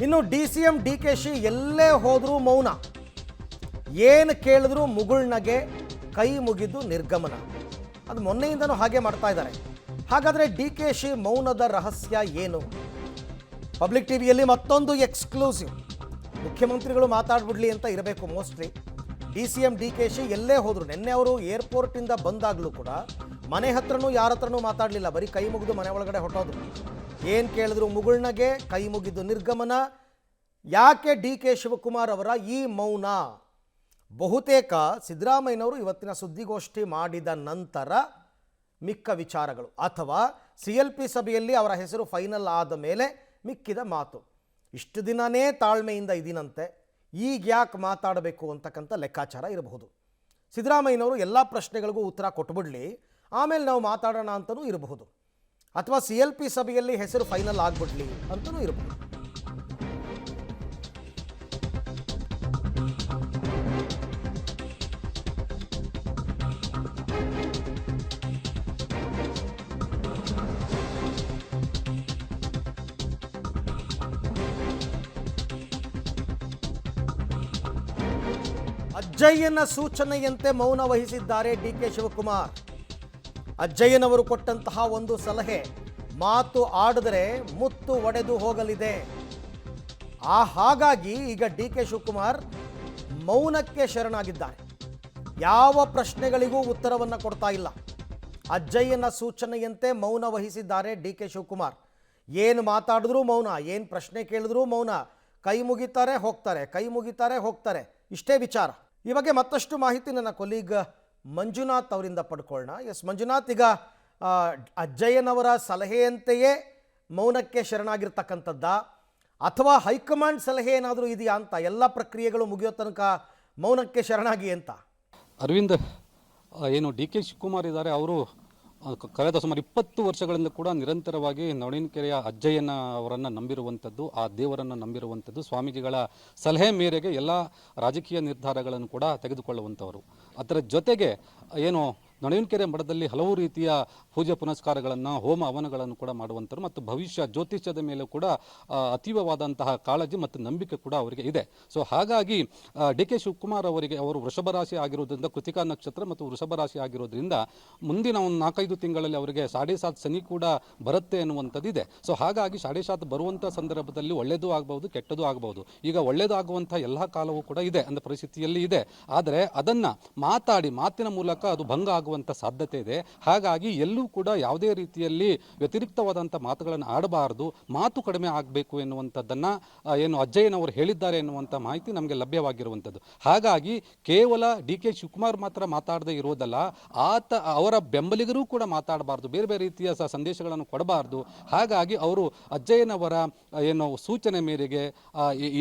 ಇನ್ನು DCM DKಶಿ ಎಲ್ಲೇ ಹೋದರೂ ಮೌನ, ಏನು ಕೇಳಿದ್ರು ಮುಗುಳ್ನಗೆ, ಕೈ ಮುಗಿದು ನಿರ್ಗಮನ. ಅದು ಮೊನ್ನೆಯಿಂದನೂ ಹಾಗೆ ಮಾಡ್ತಾ ಇದ್ದಾರೆ. ಹಾಗಾದರೆ DKಶಿ ಮೌನದ ರಹಸ್ಯ ಏನು? ಪಬ್ಲಿಕ್ ಟಿವಿಯಲ್ಲಿ ಮತ್ತೊಂದು ಎಕ್ಸ್ಕ್ಲೂಸಿವ್. ಮುಖ್ಯಮಂತ್ರಿಗಳು ಮಾತಾಡ್ಬಿಡ್ಲಿ ಅಂತ ಇರಬೇಕು ಮೋಸ್ಟ್ಲಿ. DCM DKಶಿ ಎಲ್ಲೇ ಹೋದ್ರು, ನಿನ್ನೆ ಅವರು ಏರ್ಪೋರ್ಟಿಂದ ಬಂದಾಗಲೂ ಕೂಡ ಮನೆ ಹತ್ರನೂ ಯಾರ ಹತ್ರನೂ ಮಾತಾಡಲಿಲ್ಲ, ಬರೀ ಕೈ ಮುಗಿದು ಮನೆ ಒಳಗಡೆ ಹೊಟ್ಟೋದ್ರು. ಏನು ಕೇಳಿದ್ರು ಮುಗುಳ್ನಗೆ, ಕೈ ಮುಗಿದು ನಿರ್ಗಮನ. ಯಾಕೆ DK ಶಿವಕುಮಾರ್ ಅವರ ಈ ಮೌನ? ಬಹುತೇಕ ಸಿದ್ದರಾಮಯ್ಯನವರು ಇವತ್ತಿನ ಸುದ್ದಿಗೋಷ್ಠಿ ಮಾಡಿದ ನಂತರ ಮಿಕ್ಕ ವಿಚಾರಗಳು, ಅಥವಾ CLP ಸಭೆಯಲ್ಲಿ ಅವರ ಹೆಸರು ಫೈನಲ್ ಆದ ಮೇಲೆ ಮಿಕ್ಕಿದ ಮಾತು. ಇಷ್ಟು ದಿನನೇ ತಾಳ್ಮೆಯಿಂದ ಇದ್ದೀನಂತೆ, ಈಗ ಯಾಕೆ ಮಾತಾಡಬೇಕು ಅಂತಕ್ಕಂಥ ಲೆಕ್ಕಾಚಾರ ಇರಬಹುದು. ಸಿದ್ದರಾಮಯ್ಯನವರು ಎಲ್ಲ ಪ್ರಶ್ನೆಗಳಿಗೂ ಉತ್ತರ ಕೊಟ್ಬಿಡ್ಲಿ, ಆಮೇಲೆ ನಾವು ಮಾತಾಡೋಣ ಅಂತಲೂ ಇರಬಹುದು. ಅಥವಾ CLP ಸಭೆಯಲ್ಲಿ ಹೆಸರು ಫೈನಲ್ ಆಗಿಬಿಡ್ಲಿ ಅಂತಲೂ ಇರಬಹುದು. ಅಜ್ಜಯ್ಯನ ಸೂಚನೆಯಂತೆ ಮೌನ ವಹಿಸಿದ್ದಾರೆ DK ಶಿವಕುಮಾರ್. ಅಜ್ಜಯ್ಯನವರು ಕೊಟ್ಟಂತಹ ಒಂದು ಸಲಹೆ, ಮಾತು ಆಡಿದರೆ ಮುತ್ತು ಒಡೆದು ಹೋಗಲಿದೆ. ಹಾಗಾಗಿ ಈಗ DK ಶಿವಕುಮಾರ್ ಮೌನಕ್ಕೆ ಶರಣಾಗಿದ್ದಾರೆ. ಯಾವ ಪ್ರಶ್ನೆಗಳಿಗೂ ಉತ್ತರವನ್ನು ಕೊಡ್ತಾ ಇಲ್ಲ. ಅಜ್ಜಯ್ಯನ ಸೂಚನೆಯಂತೆ ಮೌನ ವಹಿಸಿದ್ದಾರೆ DK ಶಿವಕುಮಾರ್. ಏನು ಮಾತಾಡಿದ್ರೂ ಮೌನ, ಏನು ಪ್ರಶ್ನೆ ಕೇಳಿದ್ರೂ ಮೌನ, ಕೈ ಮುಗಿತಾರೆ ಹೋಗ್ತಾರೆ, ಕೈ ಮುಗಿತಾರೆ ಹೋಗ್ತಾರೆ, ಇಷ್ಟೇ ವಿಚಾರ. ಈ ಬಗ್ಗೆ ಮತ್ತಷ್ಟು ಮಾಹಿತಿ ನನ್ನ ಕೊಲೀಗ್ ಮಂಜುನಾಥ್ ಅವರಿಂದ ಪಡ್ಕೊಳ್ಳೋಣ. ಎಸ್ ಮಂಜುನಾಥ್, ಈಗ ಅಜ್ಜಯ್ಯನವರ ಸಲಹೆಯಂತೆಯೇ ಮೌನಕ್ಕೆ ಶರಣಾಗಿರ್ತಕ್ಕಂಥದ್ದ, ಅಥವಾ ಹೈಕಮಾಂಡ್ ಸಲಹೆ ಏನಾದರೂ ಇದೆಯಾ ಅಂತ, ಎಲ್ಲ ಪ್ರಕ್ರಿಯೆಗಳು ಮುಗಿಯೋ ತನಕ ಮೌನಕ್ಕೆ ಶರಣಾಗಿ ಅಂತ? ಅರವಿಂದ್, ಏನು DK ಶಿವಕುಮಾರ್ ಇದ್ದಾರೆ, ಅವರು ಕಳೆದ ಸುಮಾರು 20 ವರ್ಷಗಳಿಂದ ಕೂಡ ನಿರಂತರವಾಗಿ ನವಣೀನಕೆರೆಯ ಅಜ್ಜಯ್ಯನ ಅವರನ್ನು ನಂಬಿರುವಂಥದ್ದು, ಆ ದೇವರನ್ನು ನಂಬಿರುವಂಥದ್ದು, ಸ್ವಾಮೀಜಿಗಳ ಸಲಹೆ ಮೇರೆಗೆ ಎಲ್ಲ ರಾಜಕೀಯ ನಿರ್ಧಾರಗಳನ್ನು ಕೂಡ ತೆಗೆದುಕೊಳ್ಳುವಂಥವರು. ಅದರ ಜೊತೆಗೆ ಏನು ನವಣೀನಕೆರೆ ಮಠದಲ್ಲಿ ಹಲವು ರೀತಿಯ ಪೂಜೆ ಪುನಸ್ಕಾರಗಳನ್ನು, ಹೋಮ ಹವನಗಳನ್ನು ಕೂಡ ಮಾಡುವಂಥವ್ರು, ಮತ್ತು ಭವಿಷ್ಯ ಜ್ಯೋತಿಷ್ಯದ ಮೇಲೆ ಕೂಡ ಅತೀವವಾದಂತಹ ಕಾಳಜಿ ಮತ್ತು ನಂಬಿಕೆ ಕೂಡ ಅವರಿಗೆ ಇದೆ. ಸೊ ಹಾಗಾಗಿ DK ಶಿವಕುಮಾರ್ ಅವರಿಗೆ, ಅವರು ವೃಷಭ ರಾಶಿ ಆಗಿರೋದ್ರಿಂದ, ಕೃತಿಕಾ ನಕ್ಷತ್ರ ಮತ್ತು ವೃಷಭ ರಾಶಿ ಆಗಿರೋದ್ರಿಂದ ಮುಂದಿನ ಒಂದು 4-5 ತಿಂಗಳಲ್ಲಿ ಅವರಿಗೆ 7.5 ಶನಿ ಕೂಡ ಬರುತ್ತೆ ಎನ್ನುವಂಥದ್ದು ಇದೆ. ಸೊ ಹಾಗಾಗಿ 7.5 ಬರುವಂಥ ಸಂದರ್ಭದಲ್ಲಿ ಒಳ್ಳೆಯದು ಆಗಬಹುದು, ಕೆಟ್ಟದ್ದು ಆಗಬಹುದು. ಈಗ ಒಳ್ಳೆಯದಾಗುವಂಥ ಎಲ್ಲ ಕಾಲವೂ ಕೂಡ ಇದೆ ಅನ್ನೋ ಪರಿಸ್ಥಿತಿಯಲ್ಲಿ ಇದೆ. ಆದರೆ ಅದನ್ನು ಮಾತಿನ ಮೂಲಕ ಅದು ಭಂಗ ಆಗುವಂಥ ಸಾಧ್ಯತೆ ಇದೆ. ಹಾಗಾಗಿ ಎಲ್ಲೂ ಕೂಡ ಯಾವುದೇ ರೀತಿಯಲ್ಲಿ ವ್ಯತಿರಿಕ್ತವಾದಂಥ ಮಾತುಗಳನ್ನು ಆಡಬಾರದು, ಮಾತು ಕಡಿಮೆ ಆಗಬೇಕು ಎನ್ನುವಂಥದ್ದನ್ನು ಏನು ಅಜ್ಜಯ್ಯನವರು ಹೇಳಿದ್ದಾರೆ ಎನ್ನುವಂಥ ಮಾಹಿತಿ ನಮಗೆ ಲಭ್ಯವಾಗಿರುವಂಥದ್ದು. ಹಾಗಾಗಿ ಕೇವಲ DK ಶಿವಕುಮಾರ್ ಮಾತ್ರ ಮಾತಾಡದೇ ಇರೋದಲ್ಲ, ಅವರ ಬೆಂಬಲಿಗರೂ ಕೂಡ ಮಾತಾಡಬಾರ್ದು, ಬೇರೆ ಬೇರೆ ರೀತಿಯ ಸಂದೇಶಗಳನ್ನು ಕೊಡಬಾರ್ದು. ಹಾಗಾಗಿ ಅವರು ಅಜ್ಜಯ್ಯನವರ ಏನು ಸೂಚನೆ ಮೇರೆಗೆ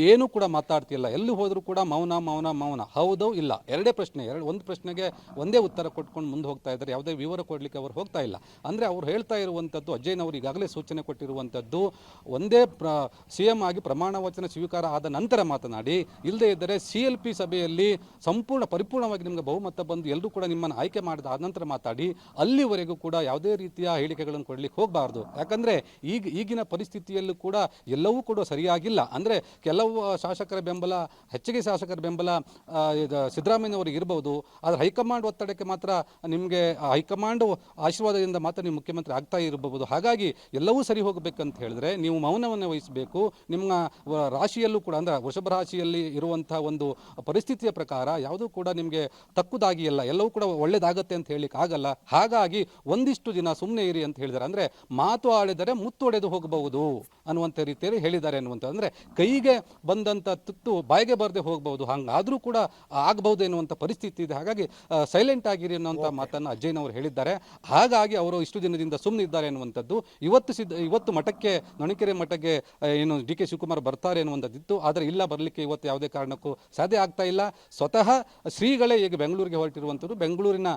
ಏನೂ ಕೂಡ ಮಾತಾಡ್ತಿಲ್ಲ, ಎಲ್ಲಿ ಹೋದರೂ ಕೂಡ ಮೌನ ಮೌನ ಮೌನ, ಹೌದು ಇಲ್ಲ, ಎರಡೇ ಪ್ರಶ್ನೆ, ಒಂದು ಪ್ರಶ್ನೆಗೆ ಒಂದೇ ಉತ್ತರ ಕೊಟ್ಕೊಂಡು ಮುಂದೆ ಹೋಗ್ತಾ ಇದ್ದಾರೆ. ಯಾವುದೇ ವಿವರ ಕೊಡಲಿಕ್ಕೆ ಅವರು ಹೋಗ್ತಾ ಇಲ್ಲ. ಅಂದರೆ ಅವರು ಹೇಳ್ತಾ ಇರುವಂಥದ್ದು, ಅಜ್ಜಯ್ಯನವರು ಈಗಾಗಲೇ ಸೂಚನೆ ಕೊಟ್ಟಿರುವಂಥದ್ದು, ಒಂದೇ CM ಆಗಿ ಪ್ರಮಾಣ ವಚನ ಸ್ವೀಕಾರ ಆದ ನಂತರ ಮಾತನಾಡಿ, ಇಲ್ಲದೇ ಇದ್ದರೆ CLP ಸಭೆಯಲ್ಲಿ ಪರಿಪೂರ್ಣವಾಗಿ ನಿಮಗೆ ಬಹುಮತ ಬಂದು ಎಲ್ಲರೂ ಕೂಡ ನಿಮ್ಮನ್ನು ಆಯ್ಕೆ ಮಾಡಿದ ಆದ ನಂತರ ಮಾತಾಡಿ, ಅಲ್ಲಿವರೆಗೂ ಕೂಡ ಯಾವುದೇ ರೀತಿಯ ಹೇಳಿಕೆಗಳನ್ನು ಕೊಡಲಿಕ್ಕೆ ಹೋಗಬಾರ್ದು. ಯಾಕಂದರೆ ಈಗಿನ ಪರಿಸ್ಥಿತಿಯಲ್ಲೂ ಕೂಡ ಎಲ್ಲವೂ ಕೂಡ ಸರಿಯಾಗಿಲ್ಲ. ಅಂದರೆ ಕೆಲವು ಶಾಸಕರ ಬೆಂಬಲ, ಹೆಚ್ಚಿಗೆ ಶಾಸಕರ ಬೆಂಬಲ ಸಿದ್ದರಾಮಯ್ಯನವರಿಗೆ ಇರಬಹುದು, ಆದರೆ ಹೈಕಮಾಂಡ್ ಒತ್ತಡಕ್ಕೆ ಮಾತ್ರ, ನಿಮಗೆ ಹೈಕಮಾಂಡ್ ಆಶೀರ್ವಾದದಿಂದ ಮಾತ್ರ ನೀವು ಮುಖ್ಯಮಂತ್ರಿ ಆಗ್ತಾ ಇರಬಹುದು. ಹಾಗಾಗಿ ಎಲ್ಲವೂ ಸರಿ ಹೋಗಬೇಕಂತ ಹೇಳಿದ್ರೆ ನೀವು ಮೌನವನ್ನು ವಹಿಸಬೇಕು. ನಿಮ್ಮ ರಾಶಿಯಲ್ಲೂ ಕೂಡ, ಅಂದರೆ ವೃಷಭ ರಾಶಿಯಲ್ಲಿ ಇರುವಂತಹ ಒಂದು ಪರಿಸ್ಥಿತಿಯ ಪ್ರಕಾರ ಯಾವುದೂ ಕೂಡ ನಿಮಗೆ ತಕ್ಕುದಾಗಿ ಇಲ್ಲ, ಎಲ್ಲವೂ ಕೂಡ ಒಳ್ಳೇದಾಗತ್ತೆ ಅಂತ ಹೇಳಲಿಕ್ಕೆ ಆಗಲ್ಲ. ಹಾಗಾಗಿ ಒಂದಿಷ್ಟು ದಿನ ಸುಮ್ಮನೆ ಇರಿ ಅಂತ ಹೇಳಿದ್ದಾರೆ. ಅಂದರೆ ಮಾತು ಆಡಿದರೆ ಮುತ್ತು ಹೊಡೆದು ಹೋಗಬಹುದು ಅನ್ನುವಂಥ ರೀತಿಯಲ್ಲಿ ಹೇಳಿದ್ದಾರೆ ಅನ್ನುವಂಥ, ಅಂದರೆ ಕೈಗೆ ಬಂದಂಥ ತುತ್ತು ಬಾಯಿಗೆ ಬರದೆ ಹೋಗಬಹುದು, ಹಂಗಾದರೂ ಕೂಡ ಆಗಬಹುದು ಎನ್ನುವಂಥ ಪರಿಸ್ಥಿತಿ ಇದೆ. ಹಾಗಾಗಿ ಸೈಲೆಂಟ್ ಆಗಿರಿ ಅನ್ನುವಂಥ ಮಾತನ್ನು ಅಜ್ಜಯ್ಯನವರು ಹೇಳಿದ್ದಾರೆ. ಹಾಗಾಗಿ ಅವರು ಇಷ್ಟು ದಿನದಿಂದ ಸುಮ್ಮನೆ ಇದ್ದಾರೆ ಎನ್ನುವಂಥದ್ದು. ಇವತ್ತು ಮಠಕ್ಕೆ, ನವಣೀನಕೆರೆ ಮಠಕ್ಕೆ ಏನು DK ಶಿವಕುಮಾರ್ ಬರ್ತಾರೆ ಎನ್ನುವಂಥದ್ದಿತ್ತು. ಆದರೆ ಇಲ್ಲ, ಬರಲಿಕ್ಕೆ ಇವತ್ತು ಯಾವುದೇ ಕಾರಣಕ್ಕೂ ಸಾಧ್ಯ ಆಗ್ತಾ ಇಲ್ಲ. ಸ್ವತಃ ಶ್ರೀಗಳೇ ಈಗ ಬೆಂಗಳೂರಿಗೆ ಹೊರಟಿರುವಂಥದ್ದು. ಬೆಂಗಳೂರಿನ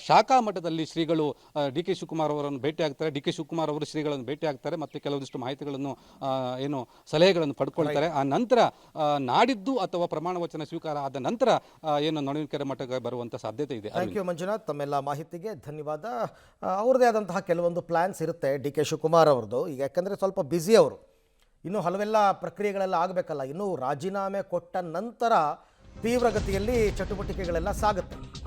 ಶಾಖಾ ಮಠದಲ್ಲಿ ಶ್ರೀಗಳು DK ಶಿವಕುಮಾರ್ ಅವರನ್ನು ಭೇಟಿ ಆಗ್ತಾರೆ, DK ಶಿವಕುಮಾರ್ ಅವರು ಶ್ರೀಗಳನ್ನು ಭೇಟಿ ಆಗ್ತಾರೆ, ಮತ್ತು ಕೆಲವೊಂದಿಷ್ಟು ಮಾಹಿತಿಗಳನ್ನು ಏನು ಸಲಹೆಗಳನ್ನು ಪಡ್ಕೊಳ್ತಾರೆ. ಆ ನಂತರ ನಾಡಿದ್ದು ಅಥವಾ ಪ್ರಮಾಣ ವಚನ ಸ್ವೀಕಾರ ಆದ ನಂತರ ಏನು ನವಣೀನಕೆರೆ ಮಠಕ್ಕೆ ಬರುವಂಥ ಸಾಧ್ಯತೆ ಇದೆ. ಥ್ಯಾಂಕ್ ಯು ಮಂಜುನಾಥ್, ತಮ್ಮೆಲ್ಲ ಮಾಹಿತಿಗೆ ಧನ್ಯವಾದ. ಅವ್ರದ್ದೇ ಆದಂತಹ ಕೆಲವೊಂದು ಪ್ಲ್ಯಾನ್ಸ್ ಇರುತ್ತೆ DK ಶಿವಕುಮಾರ್ ಅವ್ರದ್ದು. ಈಗ ಯಾಕಂದರೆ ಸ್ವಲ್ಪ ಬ್ಯುಸಿ ಅವರು, ಇನ್ನೂ ಹಲವೆಲ್ಲ ಪ್ರಕ್ರಿಯೆಗಳೆಲ್ಲ ಆಗಬೇಕಲ್ಲ. ಇನ್ನೂ ರಾಜೀನಾಮೆ ಕೊಟ್ಟ ನಂತರ ತೀವ್ರಗತಿಯಲ್ಲಿ ಚಟುವಟಿಕೆಗಳೆಲ್ಲ ಸಾಗುತ್ತೆ.